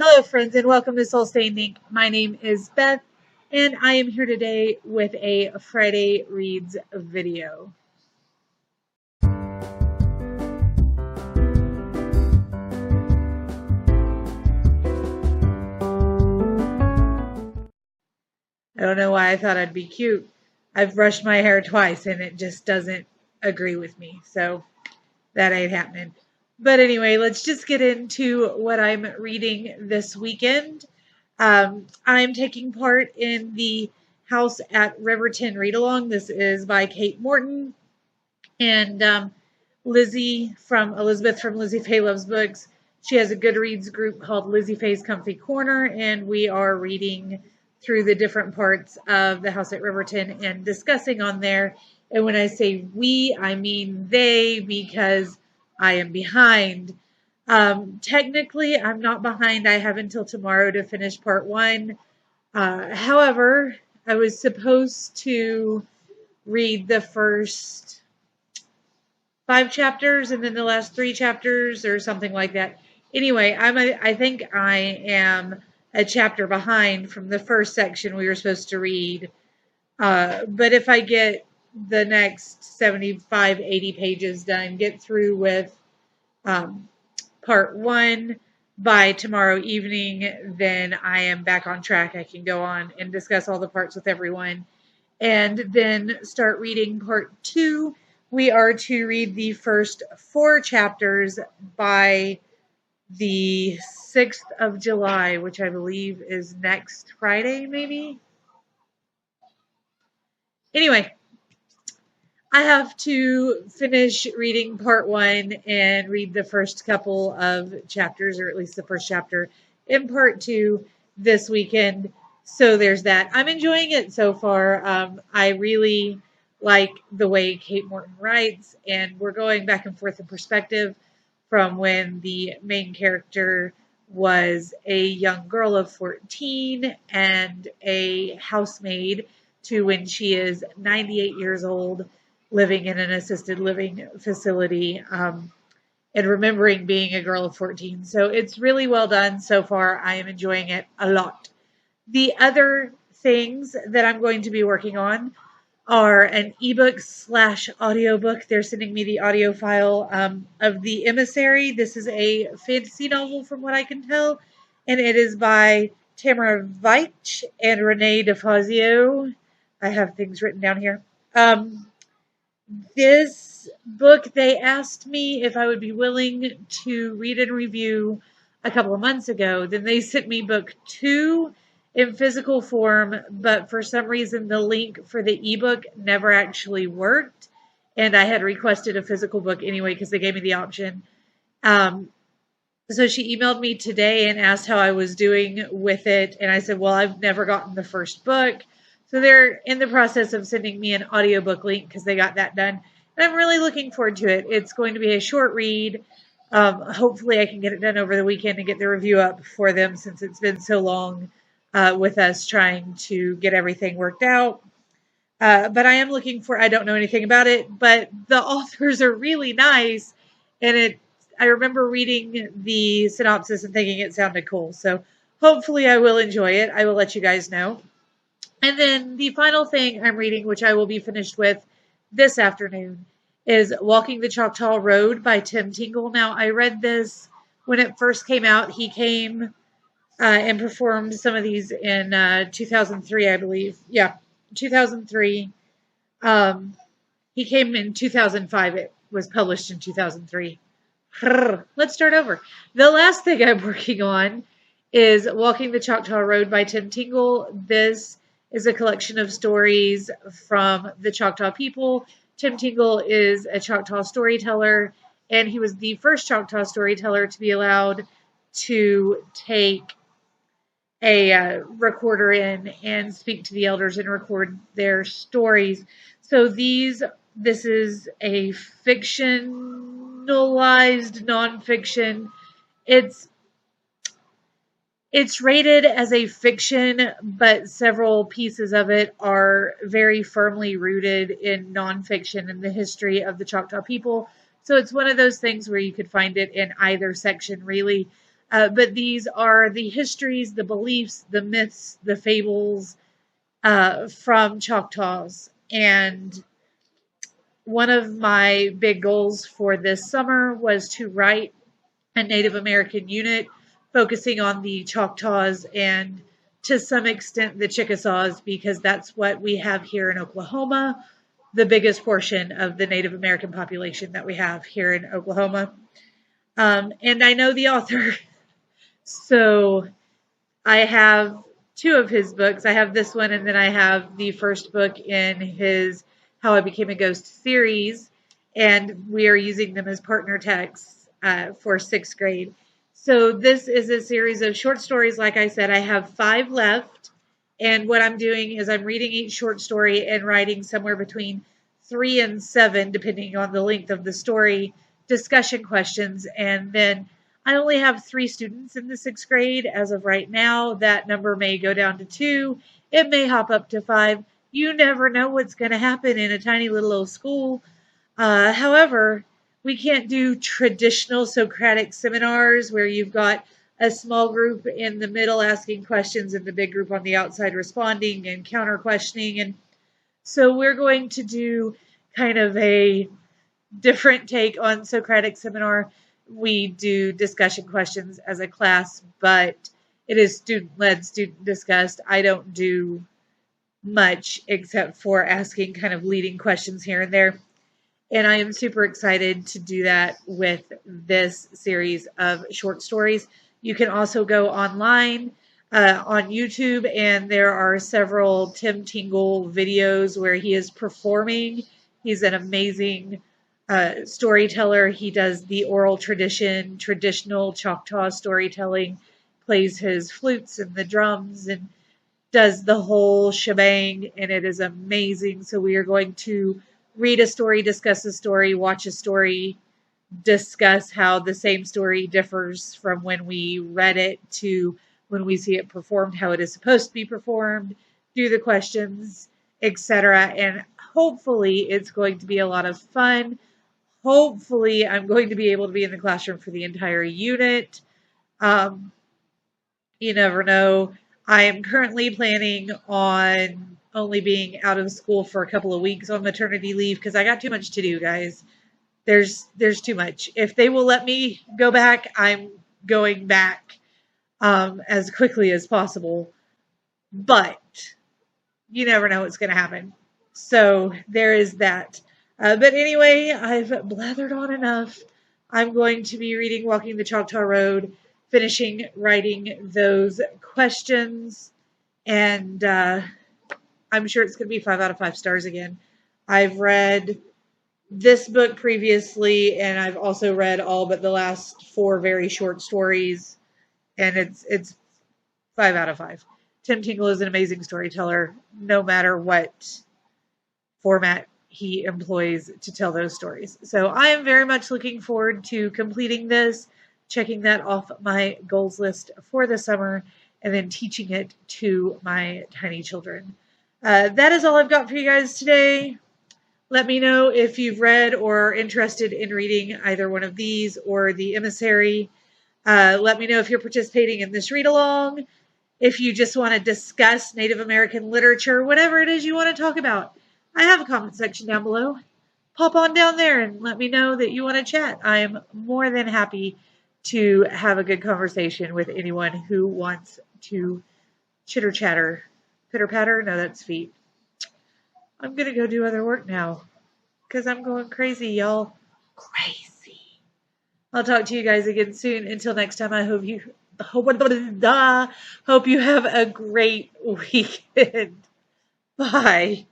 Hello, friends, and welcome to Soul Stain Inc. My name is Beth, and I am here today with a Friday Reads video. I don't know why I thought I'd be cute. I've brushed my hair twice, and it just doesn't agree with me, so that ain't happening. But anyway, let's just get into what I'm reading this weekend. I'm taking part in the House at Riverton read along. This is by Kate Morton and Elizabeth from Lizzie Faye Loves Books. She has a Goodreads group called Lizzie Faye's Comfy Corner, and we are reading through the different parts of the House at Riverton and discussing on there. And when I say we, I mean they, because I am behind. Technically, I'm not behind. I have until tomorrow to finish part one. However, I was supposed to read the first 5 chapters and then the last 3 chapters or something like that. Anyway, I think I am a chapter behind from the first section we were supposed to read. But if I get the next 75, 80 pages done, get through with part 1 by tomorrow evening, then I am back on track. I can go on and discuss all the parts with everyone and then start reading part 2. We are to read the first 4 chapters by the 6th of July, which I believe is next Friday, maybe? Anyway, I have to finish reading part 1 and read the first couple of chapters, or at least the first chapter in part 2 this weekend. So there's that. I'm enjoying it so far. I really like the way Kate Morton writes, and we're going back and forth in perspective from when the main character was a young girl of 14 and a housemaid to when she is 98 years old living in an assisted living facility and remembering being a girl of 14. So it's really well done so far. I am enjoying it a lot. The other things that I'm going to be working on are an ebook / audiobook. They're sending me the audio file of The Emissary. This is a fantasy novel from what I can tell, and it is by Tamara Veitch and Renee DeFazio. I have things written down here. This book, they asked me if I would be willing to read and review a couple of months ago. Then they sent me book 2 in physical form, but for some reason the link for the ebook never actually worked, and I had requested a physical book anyway because they gave me the option. So she emailed me today and asked how I was doing with it, and I said, well, I've never gotten the first book. So they're in the process of sending me an audiobook link because they got that done, and I'm really looking forward to it. It's going to be a short read. Hopefully I can get it done over the weekend and get the review up for them since it's been so long with us trying to get everything worked out. But I am looking for, I don't know anything about it, but the authors are really nice. And I remember reading the synopsis and thinking it sounded cool. So hopefully I will enjoy it. I will let you guys know. And then the final thing I'm reading, which I will be finished with this afternoon, is Walking the Choctaw Road by Tim Tingle. Now, I read this when it first came out. He came and performed some of these in 2003, I believe. Yeah, 2003. He came in 2005. It was published in 2003. Let's start over. The last thing I'm working on is Walking the Choctaw Road by Tim Tingle. This is a collection of stories from the Choctaw people. Tim Tingle is a Choctaw storyteller, and he was the first Choctaw storyteller to be allowed to take a recorder in and speak to the elders and record their stories. So this is a fictionalized nonfiction. It's rated as a fiction, but several pieces of it are very firmly rooted in nonfiction and the history of the Choctaw people. So it's one of those things where you could find it in either section, really. But these are the histories, the beliefs, the myths, the fables from Choctaws. And one of my big goals for this summer was to write a Native American unit focusing on the Choctaws and to some extent the Chickasaws, because that's what we have here in Oklahoma, the biggest portion of the Native American population that we have here in Oklahoma. And I know the author, so I have two of his books. I have this one, and then I have the first book in his How I Became a Ghost series, and we are using them as partner texts for 6th grade. So this is a series of short stories. Like I said, I have 5 left, and what I'm doing is I'm reading each short story and writing somewhere between 3 and 7, depending on the length of the story, discussion questions, and then I only have 3 students in the 6th grade as of right now. That number may go down to 2. It may hop up to 5. You never know what's going to happen in a tiny little old school. However, we can't do traditional Socratic seminars where you've got a small group in the middle asking questions and the big group on the outside responding and counter questioning. And so we're going to do kind of a different take on Socratic seminar. We do discussion questions as a class, but it is student-led, student-discussed. I don't do much except for asking kind of leading questions here and there. And I am super excited to do that with this series of short stories. You can also go online on YouTube, and there are several Tim Tingle videos where he is performing. He's an amazing storyteller. He does the oral tradition, traditional Choctaw storytelling, plays his flutes and the drums and does the whole shebang, and it is amazing. So we are going to read a story, discuss a story, watch a story, discuss how the same story differs from when we read it to when we see it performed, how it is supposed to be performed, do the questions, etc. And hopefully it's going to be a lot of fun. Hopefully I'm going to be able to be in the classroom for the entire unit. You never know. I am currently planning on only being out of school for a couple of weeks on maternity leave because I got too much to do, guys. There's too much. If they will let me go back, I'm going back as quickly as possible. But you never know what's going to happen. So there is that. But anyway, I've blathered on enough. I'm going to be reading Walking the Choctaw Road, finishing writing those questions, and I'm sure it's going to be 5 out of 5 stars again. I've read this book previously, and I've also read all but the last 4 very short stories, and it's 5 out of 5. Tim Tingle is an amazing storyteller, no matter what format he employs to tell those stories. So I am very much looking forward to completing this, checking that off my goals list for the summer, and then teaching it to my tiny children. That is all I've got for you guys today. Let me know if you've read or are interested in reading either one of these or The Emissary. Let me know if you're participating in this read along. If you just want to discuss Native American literature, whatever it is you want to talk about, I have a comment section down below. Pop on down there and let me know that you want to chat. I am more than happy to have a good conversation with anyone who wants to chitter chatter. Pitter patter? No, that's feet. I'm going to go do other work now because I'm going crazy, y'all. Crazy. I'll talk to you guys again soon. Until next time, I hope you have a great weekend. Bye.